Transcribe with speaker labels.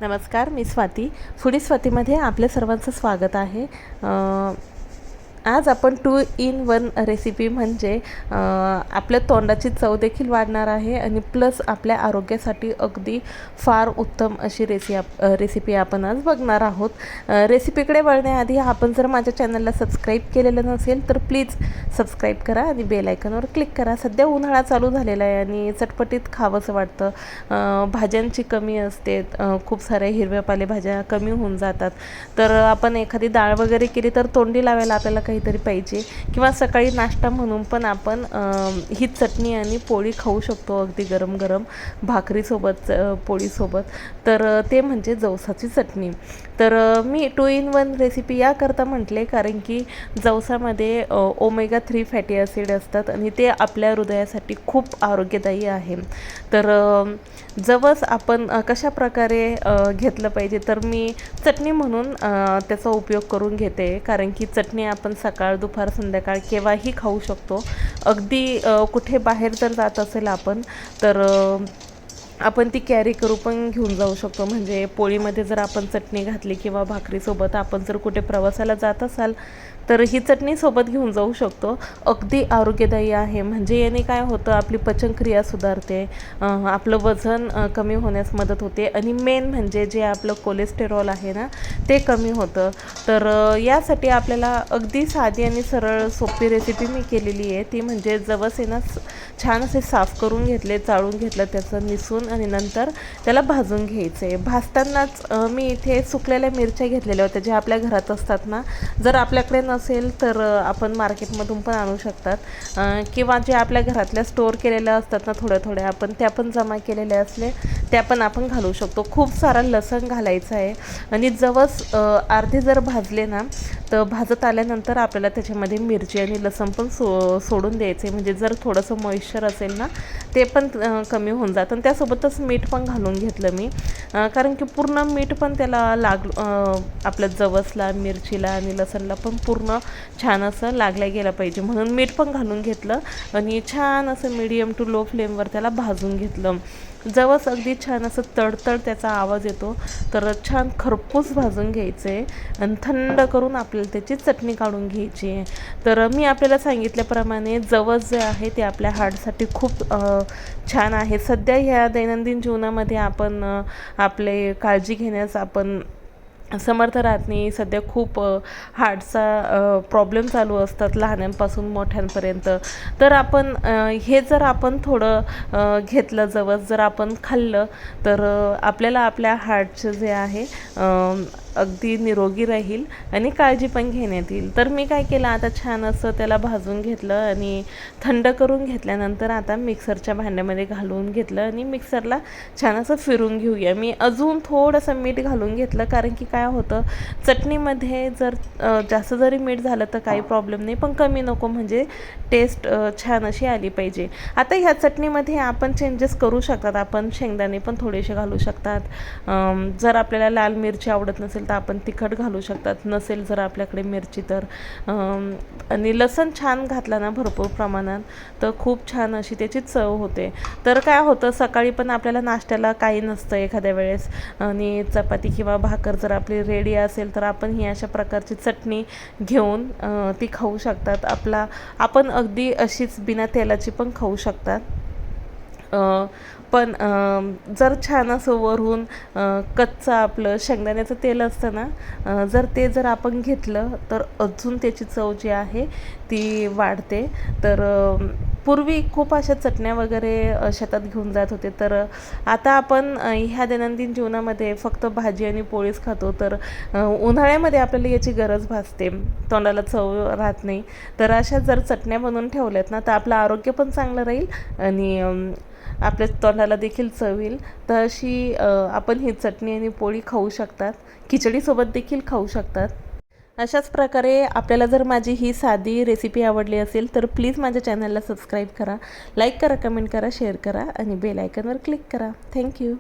Speaker 1: नमस्कार, मी स्वाती. फूडी स्वातीमध्ये आपल्या सर्वांचं स्वागत आहे. आज आपण 2 in 1 रेसिपी म्हणजे आपल्या तोंडाची चव देखील वाढणार आहे आणि प्लस आपल्या आरोग्यासाठी अगदी फार उत्तम अशी रेसिपी आपण आज बघणार आहोत. रेसिपीकडे वळण्याआधी आपण जर माझ्या चॅनलला सबस्क्राईब केलेलं नसेल तर प्लीज सबस्क्राईब करा आणि बेल आयकॉनवर क्लिक करा. सध्या उन्हाळा चालू झालेला आहे आणि चटपटीत खावंसं वाटतं. भाज्यांची कमी असते, खूप साऱ्या हिरव्या पालेभाज्या कमी होऊन जातात. तर आपण एखादी डाळ वगैरे केली तर तोंडी लावायला आपल्याला काहीतरी पाहिजे, किंवा सकाळी नाश्ता म्हणून पण आपण ही चटणी आणि पोळी खाऊ शकतो अगदी गरम गरम भाकरीसोबत, पोळीसोबत. तर ते म्हणजे जवसाची चटणी. तर मी 2 in 1 रेसिपी याकरता म्हटले कारण की जवसामध्ये ओमेगा 3 फॅटी ॲसिड असतात आणि ते आपल्या हृदयासाठी खूप आरोग्यदायी आहे. तर जवस आपण कशा प्रकारे घेतलं पाहिजे, तर मी चटणी म्हणून त्याचा उपयोग करून घेते. कारण की चटणी आपण सकाळ, दुपार, संध्याकाळ केव्हाही खाऊ शकतो. अगदी कुठे बाहेर जर जात असेल आपण तर आपण ती कॅरी करू पण घेऊन जाऊ शकतो. म्हणजे पोळीमध्ये जर आपण चटणी घातली किंवा भाकरीसोबत आपण जर कुठे प्रवासाला जात असाल तर ही चटणी सोबत घेऊन जाऊ शकतो. अगदी आरोग्यदायी आहे. म्हणजे याने काय होतं, आपली पचनक्रिया सुधारते, आपलं वजन कमी होण्यास मदत होते आणि मेन म्हणजे जे आपलं कोलेस्टेरॉल आहे ना ते कमी होतं. तर यासाठी आपल्याला अगदी साधी आणि सरळ सोपी रेसिपी मी केलेली आहे. ती म्हणजे जवस आहे ना छान असे साफ करून घेतले, चाळून घेतलं त्याचं निसून आणि नंतर त्याला भाजून घ्यायचे. भाजतानाच मी इथे सुकलेल्या मिरच्या घेतलेल्या होत्या, ज्या आपल्या घरात असतात ना. जर आपल्याकडे नसेल तर आपण मार्केटमधून पण आणू शकतात, किंवा जे आपल्या घरातल्या स्टोअर केलेल्या असतात ना थोड्या थोड्या, आपण त्या पण जमा केलेल्या असले त्या पण आपण घालू शकतो. खूप सारा लसण घालायचा आहे आणि जवस अर्धे जर भाजले ना तर भाजत आल्यानंतर आपल्याला त्याच्यामध्ये मिरची आणि लसण पण सोडून द्यायचे. म्हणजे जर थोडंसं मॉइश्चर असेल ना ते पण कमी होऊन जातं. आणि त्यासोबतच मीठ पण घालून घेतलं मी, कारण की पूर्ण मीठ पण त्याला आपल्या जवसला, मिरचीला आणि लसणला पण पूर्ण छान असं लागलं गेलं पाहिजे, म्हणून मीठ पण घालून घेतलं आणि छान असं मीडियम टू लो फ्लेमवर त्याला भाजून घेतलं. जवस अगदी छान असं तडतड त्याचा आवाज येतो, तर छान खरपूस भाजून घ्यायचे आणि थंड करून आपल्याला त्याची चटणी काढून घ्यायची आहे. तर मी आपल्याला सांगितल्याप्रमाणे जवस जे आहे ते आपल्या हार्टसाठी खूप छान आहे. सध्या ह्या दैनंदिन जीवनामध्ये आपण आपले काळजी घेण्यास आपण समर्थ राहत नाही. सध्या खूप हार्टचा प्रॉब्लेम चालू असतात लहानांपासून मोठ्यांपर्यंत. तर आपण हे जर आपण थोडं घेतलं जवस, जर आपण खाल्लं तर आपल्याला आपल्या हार्टचं जे आहे अगदी निरोगी राहील आणि काळजी पण घेण्यात येईल. तर मी काय केलं, आता छान असं त्याला भाजून घेतलं आणि थंड करून घेतल्यानंतर आता मिक्सरच्या भांड्यामध्ये घालून घेतलं आणि मिक्सरला छान असं फिरून घेऊया. मी अजून थोडंसं मीठ घालून घेतलं, कारण की काय होतं, चटणीमध्ये जर जास्त जरी मीठ झालं तर काही प्रॉब्लेम नाही, पण कमी नको, म्हणजे टेस्ट छान अशी आली पाहिजे. आता ह्या चटणीमध्ये आपण चेंजेस करू शकतात. आपण शेंगदाणे पण थोडेसे घालू शकतात. जर आपल्याला लाल मिरची आवडत नसेल तर आपण तिखट घालू शकतात, नसेल जर आपल्याकडे मिरची तर. आणि लसण छान घातला ना भरपूर प्रमाणात तर खूप छान अशी त्याची चव होते. तर काय होतं, सकाळी पण आपल्याला नाश्त्याला काही नसतं एखाद्या वेळेस आणि चपाती किंवा भाकर जर आपली रेडी असेल तर आपण ही अशा प्रकारची चटणी घेऊन ती खाऊ शकतात. आपण अगदी अशीच बिना तेलाची पण खाऊ शकतात. पण जर छान असं वरून कच्चं आपलं शेंगदाण्याचं तेल असतं ना, जर आपण घेतलं तर अजून त्याची चव जी आहे ती वाढते. तर पूर्वी खूप अशा चटण्या वगैरे शेतात घेऊन जात होते, तर आता आपण ह्या दैनंदिन जीवनामध्ये फक्त भाजी आणि पोळीच खातो. तर उन्हाळ्यामध्ये आपल्याला याची गरज भासते, तोंडाला चव राहत नाही. तर अशा जर चटण्या बनवून ठेवल्यात ना तर आपलं आरोग्य पण चांगलं राहील आणि आपल्या तोंडाला देखील चव येईल. तर अशी आपण ही चटणी आणि पोळी खाऊ शकतात, खिचडीसोबत देखील खाऊ शकतात. अशाच प्रकारे आपल्याला जर माझी ही साधी रेसिपी आवडली असेल तर प्लीज माझ्या चॅनलला सबस्क्राईब करा, लाईक करा, कमेंट करा, शेअर करा आणि बेल आयकॉनवर क्लिक करा. थँक्यू.